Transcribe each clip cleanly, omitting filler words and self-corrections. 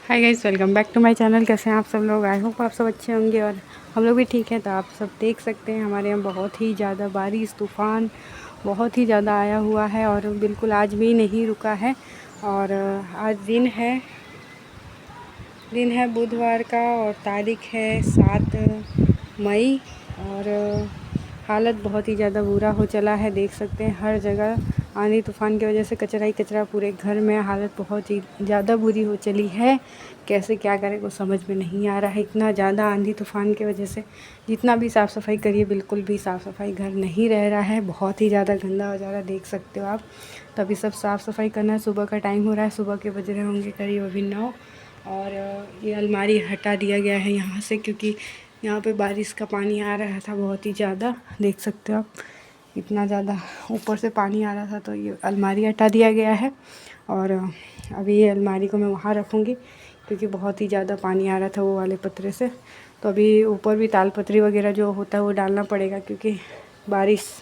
Hi guys, welcome back to my channel. कैसे हैं आप सब लोग? आई होप आप सब अच्छे होंगे और हम लोग भी ठीक हैं। तो आप सब देख सकते हैं हमारे यहाँ बहुत ही ज़्यादा बारिश, तूफ़ान बहुत ही ज़्यादा आया हुआ है और बिल्कुल आज भी नहीं रुका है। और आज दिन है बुधवार का और तारीख है 7 मई। और हालत बहुत ही ज़्यादा बुरा हो चला है। देख सकते हैं हर जगह आंधी तूफ़ान की वजह से कचरा ही कचरा पूरे घर में। हालत बहुत ही ज़्यादा बुरी हो चली है। कैसे क्या करें कुछ समझ में नहीं आ रहा है। इतना ज़्यादा आंधी तूफ़ान की वजह से जितना भी साफ़ सफाई करिए बिल्कुल भी साफ़ सफाई घर नहीं रह रहा है। बहुत ही ज़्यादा गंदा हो जा रहा है, देख सकते हो आप। तभी सब साफ़ सफाई करना है। सुबह का टाइम हो रहा है, सुबह के बज रहे होंगे करीब अभी 9। और ये अलमारी हटा दिया गया है यहाँ से क्योंकि यहाँ पे बारिश का पानी आ रहा था बहुत ही ज़्यादा। देख सकते हो आप, इतना ज़्यादा ऊपर से पानी आ रहा था तो ये अलमारी हटा दिया गया है। और अभी ये अलमारी को मैं वहाँ रखूँगी क्योंकि बहुत ही ज़्यादा पानी आ रहा था वो वाले पतरे से। तो अभी ऊपर भी तालपत्री वगैरह जो होता है वो डालना पड़ेगा क्योंकि बारिश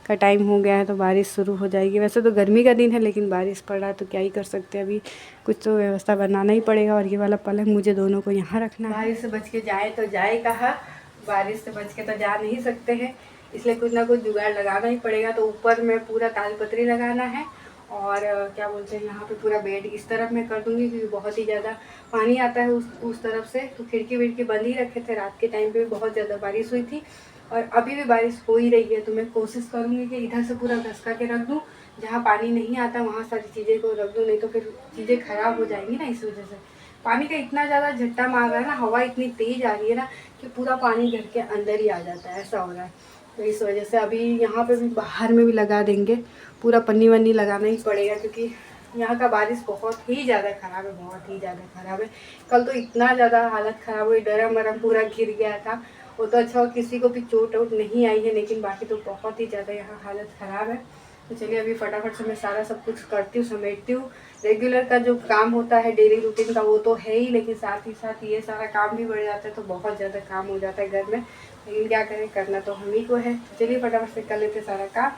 का टाइम हो गया है तो बारिश शुरू हो जाएगी। वैसे तो गर्मी का दिन है लेकिन बारिश पड़ रहा है तो क्या ही कर सकते हैं। अभी कुछ तो व्यवस्था बनाना ही पड़ेगा। और ये वाला पलंग मुझे दोनों को यहाँ रखना है। बारिश से बच के जाए तो जाए कहाँ, बारिश से बच के तो जा नहीं सकते हैं, इसलिए कुछ ना कुछ जुगाड़ लगाना ही पड़ेगा। तो ऊपर में पूरा तालपत्री लगाना है और क्या बोलते हैं यहाँ पे पूरा बेड इस तरफ मैं कर दूँगी क्योंकि बहुत ही ज़्यादा पानी आता है उस तरफ से। तो खिड़की विड़की बंद ही रखे थे। रात के टाइम पे भी बहुत ज़्यादा बारिश हुई थी और अभी भी बारिश हो ही रही है। तो मैं कोशिश करूँगी कि इधर से पूरा घसका के रख दूँ, जहाँ पानी नहीं आता वहाँ सारी चीज़ें को रख दूँ, नहीं तो फिर चीज़ें ख़राब हो जाएंगी ना। इस वजह से पानी का इतना ज़्यादा झट्टा मार रहा है ना, हवा इतनी तेज़ आ रही है ना कि पूरा पानी घर के अंदर ही आ जाता है, ऐसा हो रहा है। तो इस वजह से अभी यहाँ पे भी बाहर में भी लगा देंगे, पूरा पन्नी वन्नी लगाना ही पड़ेगा क्योंकि यहाँ का बारिश बहुत ही ज़्यादा ख़राब है, बहुत ही ज़्यादा ख़राब है। कल तो इतना ज़्यादा हालत ख़राब हुई, डरम वरम पूरा गिर गया था। वो तो अच्छा किसी को भी चोट वोट नहीं आई है, लेकिन बाकी तो बहुत ही ज़्यादा यहाँ हालत ख़राब है। तो चलिए अभी फटाफट से मैं सारा सब कुछ करती हूँ, समेटती हूँ। रेगुलर का जो काम होता है डेली रूटीन का वो तो है ही, लेकिन साथ ही साथ ये सारा काम भी बढ़ जाता है तो बहुत ज़्यादा काम हो जाता है घर में। लेकिन क्या करें, करना तो हम ही को है। चलिए फटाफट से कर लेते सारा काम।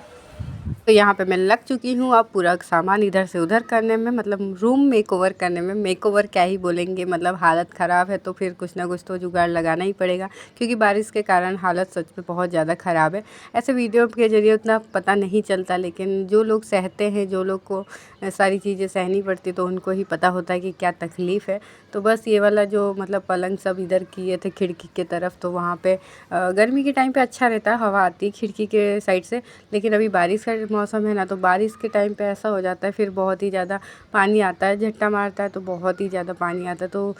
तो यहाँ पे मैं लग चुकी हूँ। अब पूरा सामान इधर से उधर करने में, मतलब रूम मेकओवर करने में। मेकओवर क्या ही बोलेंगे, मतलब हालत ख़राब है तो फिर कुछ ना कुछ तो जुगाड़ लगाना ही पड़ेगा क्योंकि बारिश के कारण हालत सच में बहुत ज़्यादा ख़राब है। ऐसे वीडियो के ज़रिए उतना पता नहीं चलता, लेकिन जो लोग सहते हैं, जो लोग को सारी चीज़ें सहनी पड़ती तो उनको ही पता होता है कि क्या तकलीफ़ है। तो बस ये वाला जो मतलब पलंग सब इधर किए थे खिड़की के तरफ, तो वहाँ पे गर्मी के टाइम पे अच्छा रहता है, हवा आती है खिड़की के साइड से। लेकिन अभी बारिश का मौसम है ना, तो बारिश के टाइम पे ऐसा हो जाता है, फिर बहुत ही ज़्यादा पानी आता है, झट्टा मारता है तो बहुत ही ज़्यादा पानी आता है। तो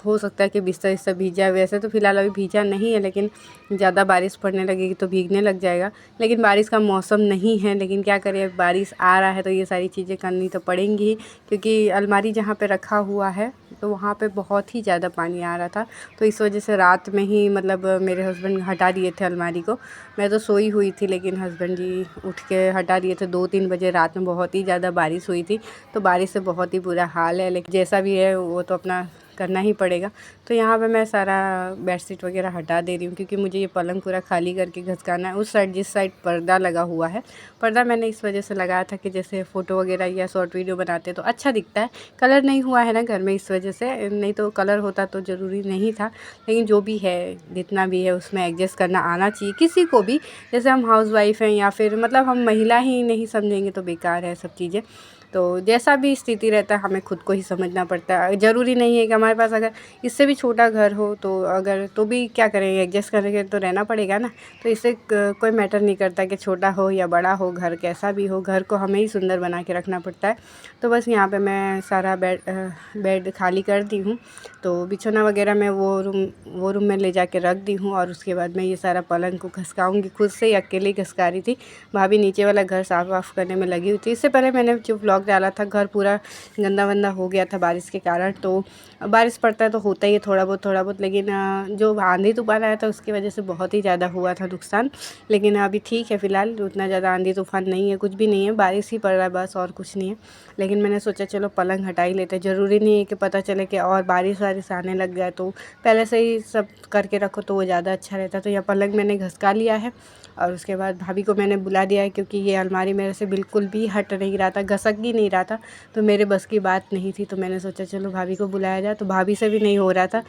हो सकता है कि बिस्तर विस्तर भीग जाए। वैसे तो फ़िलहाल अभी भीगा नहीं है, लेकिन ज़्यादा बारिश पड़ने लगेगी तो भीगने लग जाएगा। लेकिन बारिश का मौसम नहीं है, लेकिन क्या करें, बारिश आ रहा है तो ये सारी चीज़ें करनी तो पड़ेंगी ही क्योंकि अलमारी जहाँ पे रखा हुआ है तो वहाँ पे बहुत ही ज़्यादा पानी आ रहा था। तो इस वजह से रात में ही मतलब मेरे हस्बैंड हटा दिए थे अलमारी को। मैं तो सोई हुई थी लेकिन हस्बैंड जी उठ के हटा दिए थे। 2-3 बजे रात में बहुत ही ज़्यादा बारिश हुई थी, तो बारिश से बहुत ही बुरा हाल है। लेकिन जैसा भी है वो तो अपना करना ही पड़ेगा। तो यहाँ पे मैं सारा बेडशीट वगैरह हटा दे रही हूँ क्योंकि मुझे ये पलंग पूरा खाली करके घसकाना है। उस साइड जिस साइड पर्दा लगा हुआ है, पर्दा मैंने इस वजह से लगाया था कि जैसे फ़ोटो वगैरह या शॉर्ट वीडियो बनाते तो अच्छा दिखता है। कलर नहीं हुआ है ना घर में, इस वजह से, नहीं तो कलर होता तो ज़रूरी नहीं था। लेकिन जो भी है, जितना भी है उसमें एडजस्ट करना आना चाहिए किसी को भी। जैसे हम हाउसवाइफ़ हैं या फिर मतलब हम महिला ही नहीं समझेंगे तो बेकार है सब चीज़ें। तो जैसा भी स्थिति रहता है हमें खुद को ही समझना पड़ता है। ज़रूरी नहीं है कि हमारे पास अगर इससे भी छोटा घर हो तो अगर तो भी क्या करेंगे, एडजस्ट करके तो रहना पड़ेगा ना। तो इससे कोई मैटर नहीं करता कि छोटा हो या बड़ा हो, घर कैसा भी हो, घर को हमें ही सुंदर बना के रखना पड़ता है। तो बस यहाँ पे मैं सारा बेड खाली कर दी हूँ। तो बिछौना वगैरह मैं वो रूम में ले जाके रख दी हूँ और उसके बाद मैं ये सारा पलंग को घसकाऊँगी। खुद से ही अकेले ही घसका रही थी, भाभी नीचे वाला घर साफ़ वाफ़ करने में लगी हुई थी। इससे पहले मैंने जो व्लॉग डाला था, घर पूरा गंदा वंदा हो गया था बारिश के कारण। तो बारिश पड़ता है तो होता ही है थोड़ा बहुत, लेकिन जो आंधी तूफान आया था उसकी वजह से बहुत ही ज़्यादा हुआ था नुकसान। लेकिन अभी ठीक है, फ़िलहाल उतना ज़्यादा आंधी तूफान नहीं है, कुछ भी नहीं है, बारिश ही पड़ रहा है बस, और कुछ नहीं है। लेकिन मैंने सोचा चलो पलंग हटा ही लेते हैं। ज़रूरी नहीं है कि पता चले कि और बारिश वारिश आने लग जाए, तो पहले से ही सब करके रखो तो वो ज़्यादा अच्छा रहता है। तो यह पलंग मैंने घसका लिया है और उसके बाद भाभी को मैंने बुला दिया है, क्योंकि ये अलमारी मेरे से बिल्कुल भी हट नहीं रहा था, घसक ही नहीं रहा था, तो मेरे बस की बात नहीं थी। तो मैंने सोचा चलो भाभी को बुलाया जाए, तो भाभी से भी नहीं हो रहा था।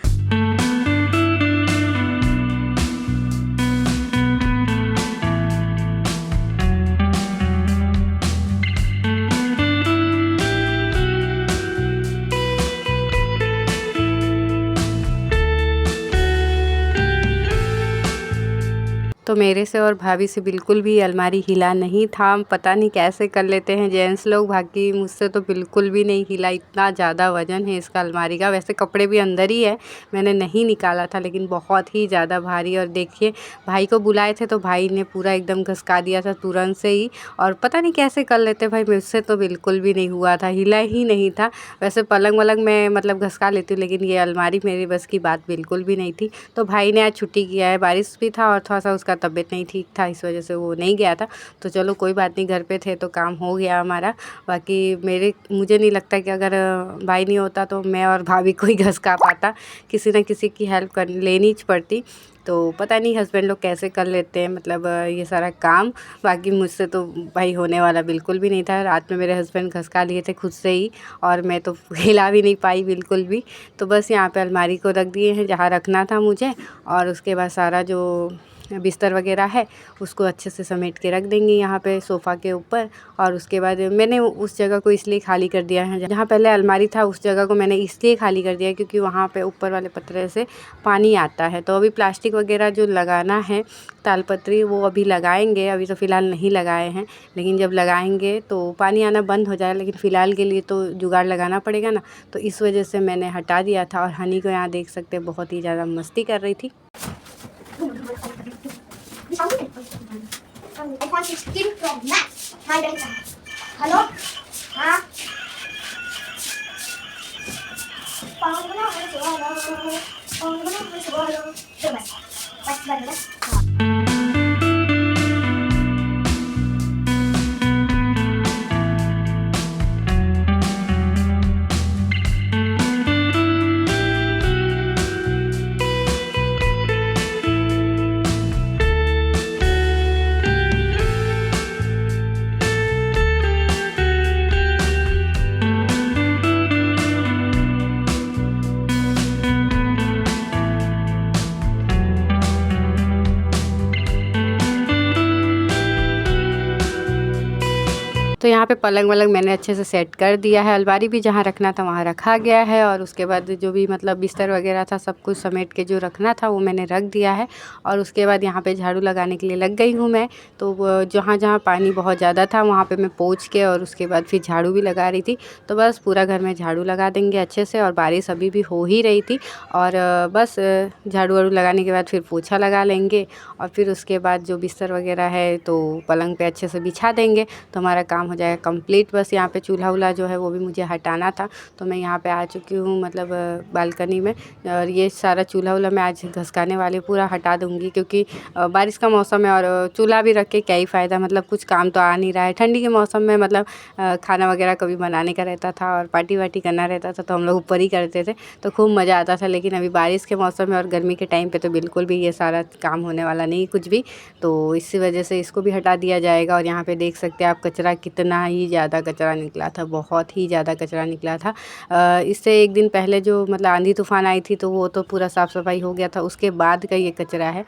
तो मेरे से और भाभी से बिल्कुल भी अलमारी हिला नहीं था। पता नहीं कैसे कर लेते हैं जेंट्स लोग, बाकी मुझसे तो बिल्कुल भी नहीं हिला। इतना ज़्यादा वज़न है इसका अलमारी का। वैसे कपड़े भी अंदर ही है, मैंने नहीं निकाला था, लेकिन बहुत ही ज़्यादा भारी। और देखिए भाई को बुलाए थे तो भाई ने पूरा एकदम घसका दिया था तुरंत से ही। और पता नहीं कैसे कर लेते भाई, मुझसे तो बिल्कुल भी नहीं हुआ था, हिला ही नहीं था। वैसे पलंग वलंग मैं मतलब घसका लेती हूँ, लेकिन ये अलमारी मेरी बस की बात बिल्कुल भी नहीं थी। तो भाई ने आज छुट्टी किया है, बारिश भी था और थोड़ा सा उसका तबीयत नहीं ठीक था, इस वजह से वो नहीं गया था। तो चलो कोई बात नहीं, घर पे थे तो काम हो गया हमारा। बाकी मुझे नहीं लगता कि अगर भाई नहीं होता तो मैं और भाभी को ही घसका पाता, किसी न किसी की हेल्प कर लेनी पड़ती। तो पता नहीं हस्बैंड लोग कैसे कर लेते हैं मतलब ये सारा काम। बाकी मुझसे तो भाई होने वाला बिल्कुल भी नहीं था। रात में मेरे हस्बैंड घसका लिए थे खुद से ही, और मैं तो हिला भी नहीं पाई बिल्कुल भी। तो बस यहाँ पे अलमारी को रख दिए हैं जहाँ रखना था मुझे, और उसके बाद सारा जो बिस्तर वगैरह है उसको अच्छे से समेट के रख देंगे यहाँ पे सोफ़ा के ऊपर। और उसके बाद मैंने उस जगह को इसलिए खाली कर दिया है, जहाँ पहले अलमारी था उस जगह को मैंने इसलिए खाली कर दिया क्योंकि वहाँ पे ऊपर वाले पतरे से पानी आता है। तो अभी प्लास्टिक वगैरह जो लगाना है तालपत्री वो अभी लगाएंगे, अभी तो फ़िलहाल नहीं लगाए हैं, लेकिन जब लगाएंगे तो पानी आना बंद हो जाए। लेकिन फ़िलहाल के लिए तो जुगाड़ लगाना पड़ेगा ना, तो इस वजह से मैंने हटा दिया था। और हनी को यहाँ देख सकते हैं बहुत ही ज़्यादा मस्ती कर रही थी। I want to steal from Max. My data. Hello? हाँ? पागल बना मैं सुबह लो फिर बस बंद। तो यहाँ पे पलंग वलंग मैंने अच्छे से सेट कर दिया है, अलमारी भी जहाँ रखना था वहाँ रखा गया है। और उसके बाद जो भी मतलब बिस्तर वगैरह था सब कुछ समेट के जो रखना था वो मैंने रख दिया है। और उसके बाद यहाँ पे झाड़ू लगाने के लिए लग गई हूँ मैं। तो जहाँ जहाँ पानी बहुत ज़्यादा था वहाँ पे मैं पोंछ के और उसके बाद फिर झाड़ू भी लगा रही थी। तो बस पूरा घर में झाड़ू लगा देंगे अच्छे से। और बारिश अभी भी हो ही रही थी, और बस झाड़ू वाड़ू लगाने के बाद फिर पोछा लगा लेंगे। और फिर उसके बाद जो बिस्तर वगैरह है तो पलंग पे अच्छे से बिछा देंगे, तो हमारा काम हो जाएगा कंप्लीट। बस यहाँ पे चूल्हा वूल्हा जो है वो भी मुझे हटाना था, तो मैं यहाँ पे आ चुकी हूँ मतलब बालकनी में। और ये सारा चूल्हा वूल्हा मैं आज घसकाने वाली पूरा हटा दूँगी, क्योंकि बारिश का मौसम है और चूल्हा भी रख के क्या ही फ़ायदा, मतलब कुछ काम तो आ नहीं रहा है। ठंडी के मौसम में मतलब खाना वगैरह कभी बनाने का रहता था और पार्टी वार्टी करना रहता था तो हम लोग ऊपर ही करते थे, तो खूब मज़ा आता था। लेकिन अभी बारिश के मौसम में और गर्मी के टाइम पे तो बिल्कुल भी ये सारा काम होने वाला नहीं कुछ भी, तो इसी वजह से इसको भी हटा दिया जाएगा। और यहाँ पे देख सकते हैं आप कचरा, कितना ही ज़्यादा कचरा निकला था, बहुत ही ज़्यादा कचरा निकला था। इससे एक दिन पहले जो मतलब आंधी तूफान आई थी तो वो तो पूरा साफ़ सफाई हो गया था, उसके बाद का ये कचरा है।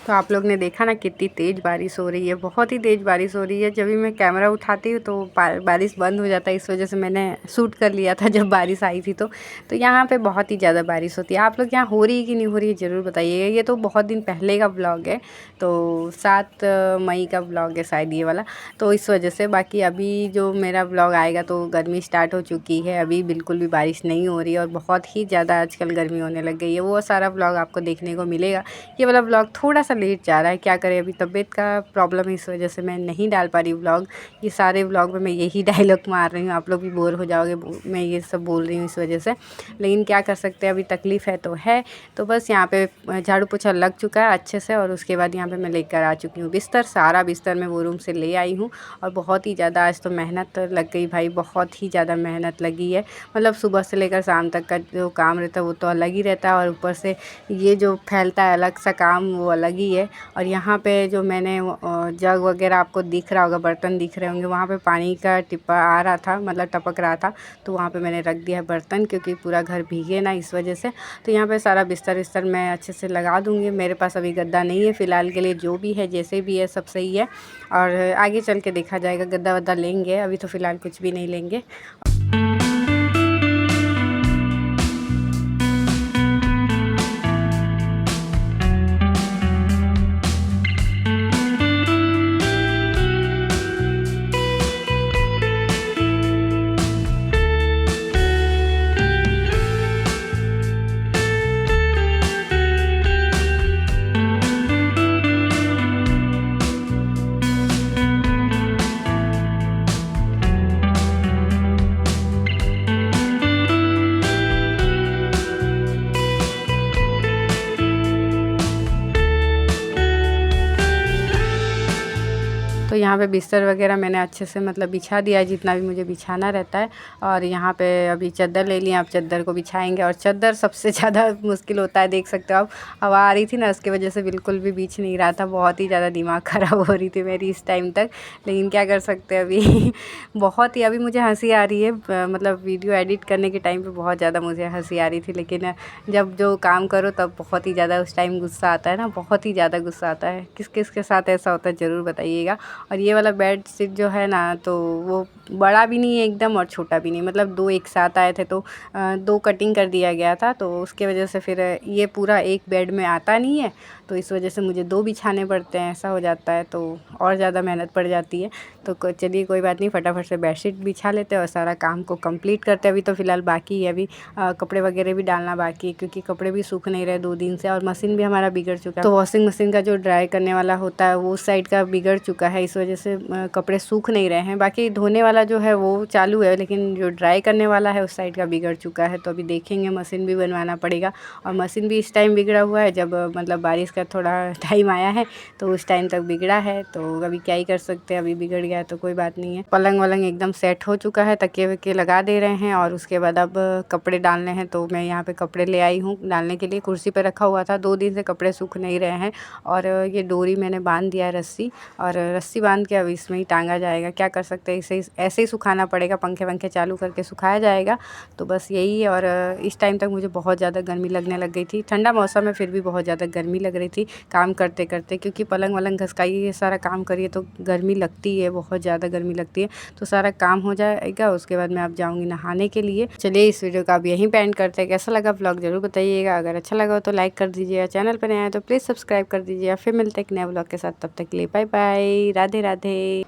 तो आप लोग ने देखा ना कितनी तेज़ बारिश हो रही है, बहुत ही तेज़ बारिश हो रही है। जब भी मैं कैमरा उठाती हूँ तो बारिश बंद हो जाता है, इस वजह से मैंने शूट कर लिया था जब बारिश आई थी। तो यहाँ पे बहुत ही ज़्यादा बारिश होती है। आप लोग यहाँ हो रही है कि नहीं हो रही है ज़रूर बताइएगा। ये तो बहुत दिन पहले का ब्लॉग है, तो 7 मई का ब्लॉग है शायद ये वाला, तो इस वजह से। बाकी अभी जो मेरा ब्लॉग आएगा तो गर्मी स्टार्ट हो चुकी है, अभी बिल्कुल भी बारिश नहीं हो रही है और बहुत ही ज़्यादा आजकल गर्मी होने लग गई है। वो सारा ब्लॉग आपको देखने को मिलेगा। ये वाला ब्लॉग थोड़ा सा लेट जा रहा है। क्या करें, अभी तबीयत का प्रॉब्लम है, इस वजह से मैं नहीं डाल पा रही हूँ व्लॉग। ये सारे व्लॉग में मैं यही डायलॉग मार रही हूँ, आप लोग भी बोर हो जाओगे मैं ये सब बोल रही हूँ इस वजह से। लेकिन क्या कर सकते हैं, अभी तकलीफ़ है तो है। तो बस यहाँ पे झाड़ू पोछा लग चुका है अच्छे से, और उसके बाद यहाँ पे मैं लेकर आ चुकी हूँ बिस्तर। सारा बिस्तर मैं वो रूम से ले आई हूँ। और बहुत ही ज़्यादा आज तो मेहनत लग गई भाई, बहुत ही ज़्यादा मेहनत लगी है। मतलब सुबह से लेकर शाम तक का जो काम रहता है वो तो अलग ही रहता है, और ऊपर से ये जो फैलता है अलग सा काम वो अलग ही है। और यहाँ पे जो मैंने जग वगैरह आपको दिख रहा होगा, बर्तन दिख रहे होंगे, वहाँ पे पानी का टिप्पा आ रहा था, मतलब टपक रहा था, तो वहाँ पे मैंने रख दिया है बर्तन, क्योंकि पूरा घर भीगे ना इस वजह से। तो यहाँ पे सारा बिस्तर विस्तर मैं अच्छे से लगा दूँगी। मेरे पास अभी गद्दा नहीं है फ़िलहाल के लिए, जो भी है जैसे भी है सब सही है, और आगे चल के देखा जाएगा, गद्दा वद्दा लेंगे, अभी तो फ़िलहाल कुछ भी नहीं लेंगे। तो यहाँ पे बिस्तर वगैरह मैंने अच्छे से मतलब बिछा दिया है, जितना भी मुझे बिछाना रहता है। और यहाँ पे अभी चादर ले लिया, अब चादर को बिछाएंगे। और चादर सबसे ज़्यादा मुश्किल होता है, देख सकते हो आप, हवा आ रही थी ना, उसकी वजह से बिल्कुल भी बिछ नहीं रहा था। बहुत ही ज़्यादा दिमाग ख़राब हो रही थी मेरी इस टाइम तक, लेकिन क्या कर सकते हैं अभी बहुत ही अभी मुझे हंसी आ रही है, मतलब वीडियो एडिट करने के टाइम पर बहुत ज़्यादा मुझे हंसी आ रही थी, लेकिन जब जो काम करो तब बहुत ही ज़्यादा उस टाइम गुस्सा आता है ना, बहुत ही ज़्यादा गुस्सा आता है। किस किस के साथ ऐसा होता है ज़रूर बताइएगा। और ये वाला बेड शीट जो है ना, तो वो बड़ा भी नहीं है एकदम और छोटा भी नहीं, मतलब दो एक साथ आए थे, तो दो कटिंग कर दिया गया था, तो उसके वजह से फिर ये पूरा एक बेड में आता नहीं है, तो इस वजह से मुझे दो बिछाने पड़ते हैं, ऐसा हो जाता है, तो और ज़्यादा मेहनत पड़ जाती है। तो चलिए कोई बात नहीं, फटाफट से बेडशीट बिछा लेते हैं और सारा काम को कंप्लीट करते हैं। अभी तो फ़िलहाल बाकी है, अभी कपड़े वगैरह भी डालना बाकी है, क्योंकि कपड़े भी सूख नहीं रहे 2 दिन से, और मशीन भी हमारा बिगड़ चुका है। तो वॉशिंग मशीन का जो ड्राई करने वाला होता है वो उस साइड का बिगड़ चुका है, इस वजह से कपड़े सूख नहीं रहे हैं। बाकी धोने वाला जो है वो चालू है, लेकिन जो ड्राई करने वाला है उस साइड का बिगड़ चुका है। तो अभी देखेंगे, मशीन भी बनवाना पड़ेगा। और मशीन भी इस टाइम बिगड़ा हुआ है जब मतलब बारिश का थोड़ा टाइम आया है, तो उस टाइम तक बिगड़ा है, तो अभी क्या ही कर सकते हैं, अभी बिगड़ गया है तो कोई बात नहीं है। पलंग वलंग एकदम सेट हो चुका है, तकिए वकिए लगा दे रहे हैं, और उसके बाद अब कपड़े डालने हैं। तो मैं यहाँ पे कपड़े ले आई हूँ डालने के लिए, कुर्सी पे रखा हुआ था, 2 दिन से कपड़े सूख नहीं रहे हैं। और ये डोरी मैंने बांध दिया है, रस्सी, और रस्सी बांध के अब इसमें ही टांगा जाएगा। क्या कर सकते हैं, ऐसे ही सुखाना पड़ेगा, पंखे वंखे चालू करके सुखाया जाएगा। तो बस यही है। और इस टाइम तक मुझे बहुत ज़्यादा गर्मी लगने लग गई थी, ठंडा मौसम है फिर भी बहुत ज़्यादा गर्मी लग रही थी काम करते करते, क्योंकि पलंग वलंग घसकाइए, ये सारा काम करिए तो गर्मी लगती है, बहुत ज़्यादा गर्मी लगती है। तो सारा काम हो जाएगा, उसके बाद मैं अब जाऊँगी नहाने के लिए। चलिए इस वीडियो का अब यहीं पे एंड करते हैं। कैसा लगा व्लॉग ज़रूर बताइएगा, अगर अच्छा लगा हो तो लाइक कर दीजिएगा, चैनल पर नया है तो प्लीज़ सब्सक्राइब कर दीजिएगा। फिर मिलते हैं एक नए व्लॉग के साथ, तब तक के लिए बाय बाय, राधे राधे।